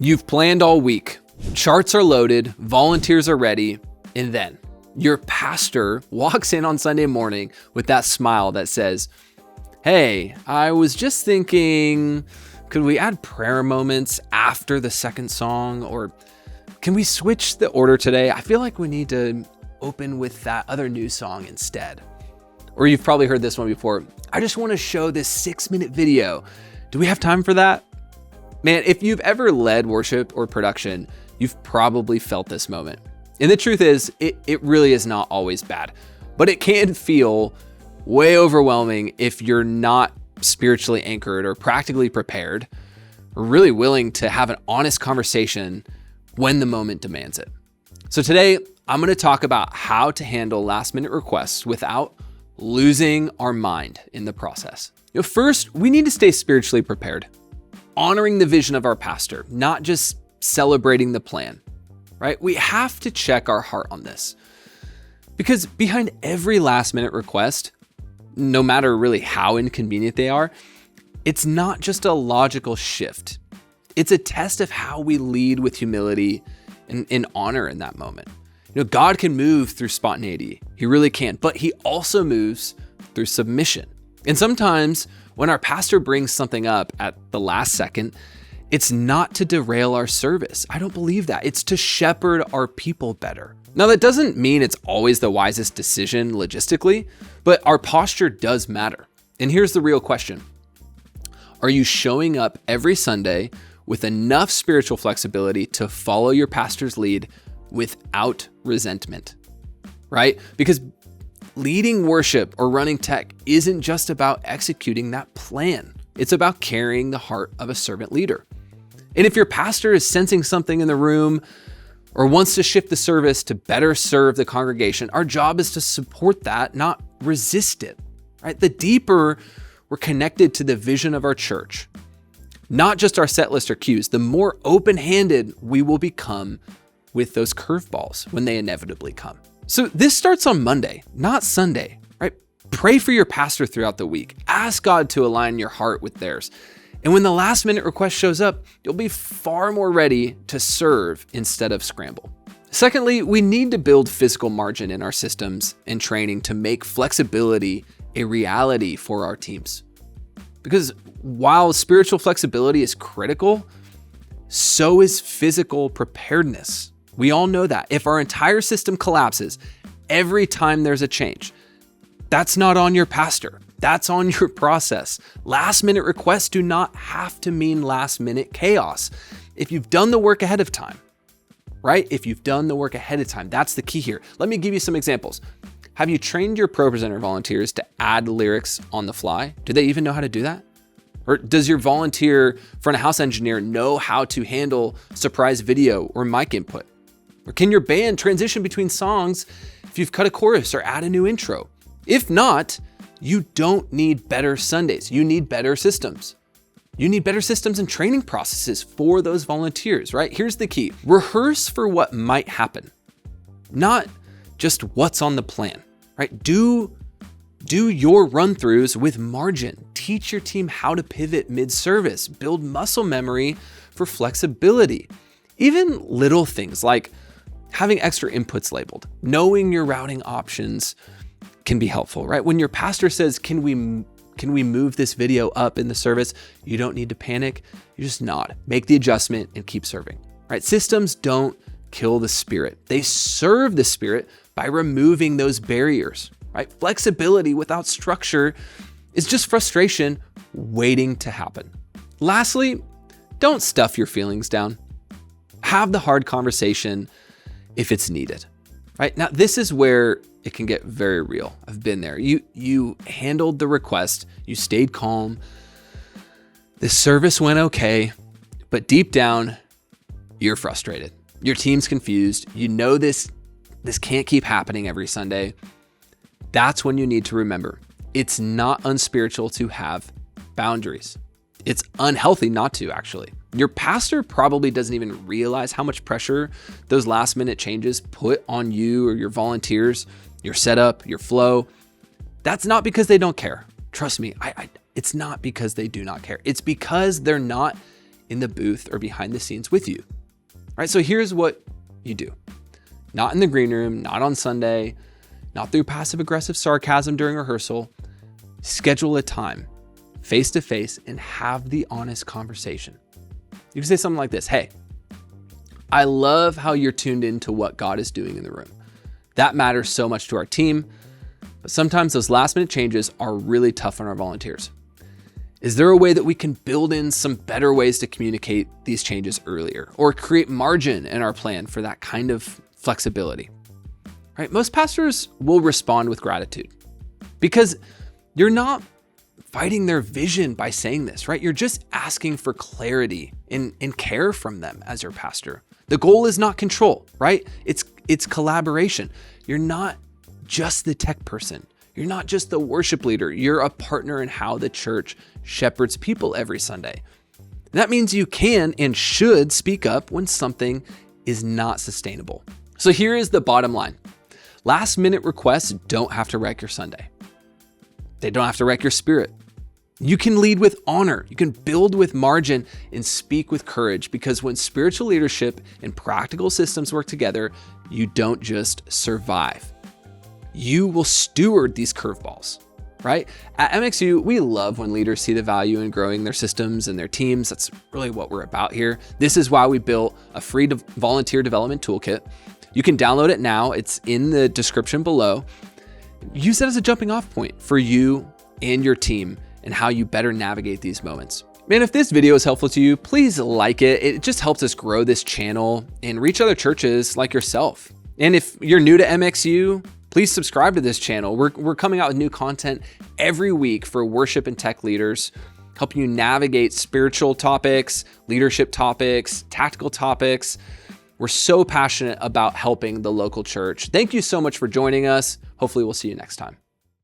You've planned all week. Charts are loaded, volunteers are ready, and then your pastor walks in on Sunday morning with that smile that says, "Hey, I was just thinking, could we add prayer moments after the second song? Or can we switch the order today? I feel like we need to open with that other new song instead." Or you've probably heard this one before. "I just want to show this 6-minute video. Do we have time for that?" Man, if you've ever led worship or production, you've probably felt this moment. And the truth is, it really is not always bad, but it can feel way overwhelming if you're not spiritually anchored or practically prepared, or really willing to have an honest conversation when the moment demands it. So today, I'm going to talk about how to handle last-minute requests without losing our mind in the process. First, we need to stay spiritually prepared, honoring the vision of our pastor, not just celebrating the plan, right? We have to check our heart on this, because behind every last-minute request, no matter really how inconvenient they are, it's not just a logical shift. It's a test of how we lead with humility and honor in that moment. God can move through spontaneity. He really can, but he also moves through submission. And sometimes when our pastor brings something up at the last second, it's not to derail our service. I don't believe that. It's to shepherd our people better. Now, that doesn't mean it's always the wisest decision logistically, but our posture does matter. And here's the real question. Are you showing up every Sunday with enough spiritual flexibility to follow your pastor's lead without resentment, right? Because leading worship or running tech isn't just about executing that plan. It's about carrying the heart of a servant leader. And if your pastor is sensing something in the room or wants to shift the service to better serve the congregation, our job is to support that, not resist it, right? The deeper we're connected to the vision of our church, not just our set list or cues, the more open-handed we will become with those curveballs when they inevitably come. So this starts on Monday, not Sunday, right? Pray for your pastor throughout the week. Ask God to align your heart with theirs. And when the last minute request shows up, you'll be far more ready to serve instead of scramble. Secondly, we need to build physical margin in our systems and training to make flexibility a reality for our teams. Because while spiritual flexibility is critical, so is physical preparedness. We all know that. If our entire system collapses every time there's a change, that's not on your pastor. That's on your process. Last minute requests do not have to mean last minute chaos. If you've done the work ahead of time, right? If you've done the work ahead of time, that's the key here. Let me give you some examples. Have you trained your ProPresenter volunteers to add lyrics on the fly? Do they even know how to do that? Or does your volunteer front of house engineer know how to handle surprise video or mic input? Or can your band transition between songs if you've cut a chorus or add a new intro? If not, you don't need better Sundays. You need better systems. You need better systems and training processes for those volunteers, right? Here's the key. Rehearse for what might happen, not just what's on the plan, right? Do your run-throughs with margin. Teach your team how to pivot mid-service. Build muscle memory for flexibility. Even little things like having extra inputs labeled, knowing your routing options can be helpful, right? When your pastor says, can we move this video up in the service? You don't need to panic. You just nod, make the adjustment and keep serving, right? Systems don't kill the spirit. They serve the spirit by removing those barriers, right? Flexibility without structure is just frustration waiting to happen. Lastly, don't stuff your feelings down. Have the hard conversation if it's needed, right? Now, this is where it can get very real. I've been there. You handled the request. You stayed calm. The service went okay, but deep down, you're frustrated. Your team's confused. You know this can't keep happening every Sunday. That's when you need to remember, it's not unspiritual to have boundaries. It's unhealthy not to, actually. Your pastor probably doesn't even realize how much pressure those last minute changes put on you or your volunteers, your setup, your flow. That's not because they don't care. Trust me, it's not because they do not care. It's because they're not in the booth or behind the scenes with you. All right, so here's what you do. Not in the green room, not on Sunday, not through passive aggressive sarcasm during rehearsal. Schedule a time face to face and have the honest conversation. You can say something like this: hey, I love how you're tuned into what God is doing in the room. That matters so much to our team, but sometimes those last minute changes are really tough on our volunteers. Is there a way that we can build in some better ways to communicate these changes earlier or create margin in our plan for that kind of flexibility? Right? Most pastors will respond with gratitude because you're not fighting their vision by saying this, right? You're just asking for clarity and care from them as your pastor. The goal is not control, right? It's collaboration. You're not just the tech person. You're not just the worship leader. You're a partner in how the church shepherds people every Sunday. That means you can and should speak up when something is not sustainable. So here is the bottom line. Last minute requests don't have to wreck your Sunday. They don't have to wreck your spirit. You can lead with honor. You can build with margin and speak with courage, because when spiritual leadership and practical systems work together, you don't just survive. You will steward these curveballs, right? At MxU, we love when leaders see the value in growing their systems and their teams. That's really what we're about here. This is why we built a free volunteer development toolkit. You can download it now. It's in the description below. Use that as a jumping off point for you and your team and how you better navigate these moments. Man, if this video is helpful to you, please like it. It just helps us grow this channel and reach other churches like yourself. And if you're new to MxU, please subscribe to this channel. We're coming out with new content every week for worship and tech leaders, helping you navigate spiritual topics, leadership topics, tactical topics. We're so passionate about helping the local church. Thank you so much for joining us. Hopefully we'll see you next time.